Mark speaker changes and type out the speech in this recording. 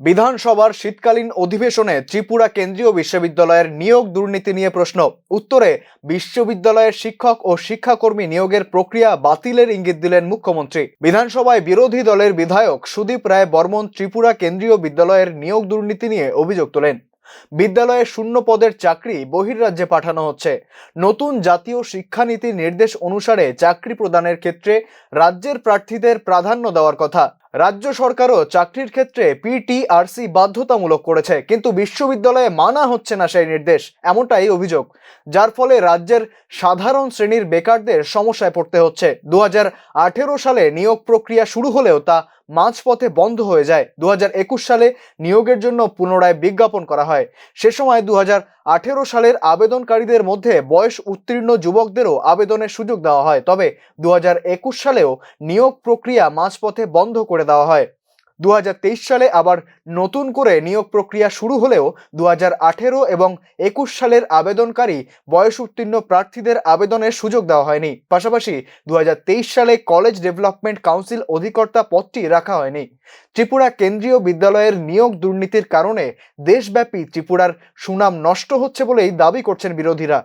Speaker 1: বিধানসভার শীতকালীন অধিবেশনে ত্রিপুরা কেন্দ্রীয় বিশ্ববিদ্যালয়ের নিয়োগ দুর্নীতি নিয়ে প্রশ্ন। উত্তরে বিশ্ববিদ্যালয়ের শিক্ষক ও শিক্ষাকর্মী নিয়োগের প্রক্রিয়া বাতিলের ইঙ্গিত দিলেন মুখ্যমন্ত্রী। বিধানসভায় বিরোধী দলের বিধায়ক সুদীপ রায় বর্মন ত্রিপুরা কেন্দ্রীয় বিদ্যালয়ের নিয়োগ দুর্নীতি নিয়ে অভিযোগ তোলেন। বিদ্যালয়ে শূন্য পদের চাকরি বহির্রাজ্যে পাঠানো হচ্ছে। নতুন জাতীয় শিক্ষানীতির নির্দেশ অনুসারে চাকরি প্রদানের ক্ষেত্রে রাজ্যের প্রার্থীদের প্রাধান্য দেওয়ার কথা। রাজ্য সরকারও চাকরির ক্ষেত্রে পিটিআরসি বাধ্যতামূলক করেছে, কিন্তু বিশ্ববিদ্যালয়ে মানা হচ্ছে না সেই নির্দেশ, এমনটাই অভিযোগ। যার ফলে রাজ্যের সাধারণ শ্রেণীর বেকারদের সমস্যায় পড়তে হচ্ছে। 2018 সালে নিয়োগ প্রক্রিয়া শুরু হলেও তা মাঝপথে বন্ধ হয়ে যায়। 2021 সালে নিয়োগের জন্য পুনরায় বিজ্ঞাপন করা হয়। সে সময় 2018 সালের আবেদনকারীদের মধ্যে বয়স উত্তীর্ণ যুবকদেরও আবেদনের সুযোগ দেওয়া হয়। তবে 2021 সালেও নিয়োগ প্রক্রিয়া মাঝপথে বন্ধ করে দেওয়া হয়। 2023 সালে আবার নতুন করে নিয়োগ প্রক্রিয়া শুরু হলেও 2018 এবং 21 সালের আবেদনকারী বয়স উত্তীর্ণ প্রার্থীদের আবেদনের সুযোগ দেওয়া হয়নি। পাশাপাশি 2023 সালে কলেজ ডেভেলপমেন্ট কাউন্সিল অধিকর্তা পদটি রাখা হয়নি। ত্রিপুরা কেন্দ্রীয় বিদ্যালয়ের নিয়োগ দুর্নীতির কারণে দেশব্যাপী ত্রিপুরার সুনাম নষ্ট হচ্ছে বলেই দাবি করছেন বিরোধীরা।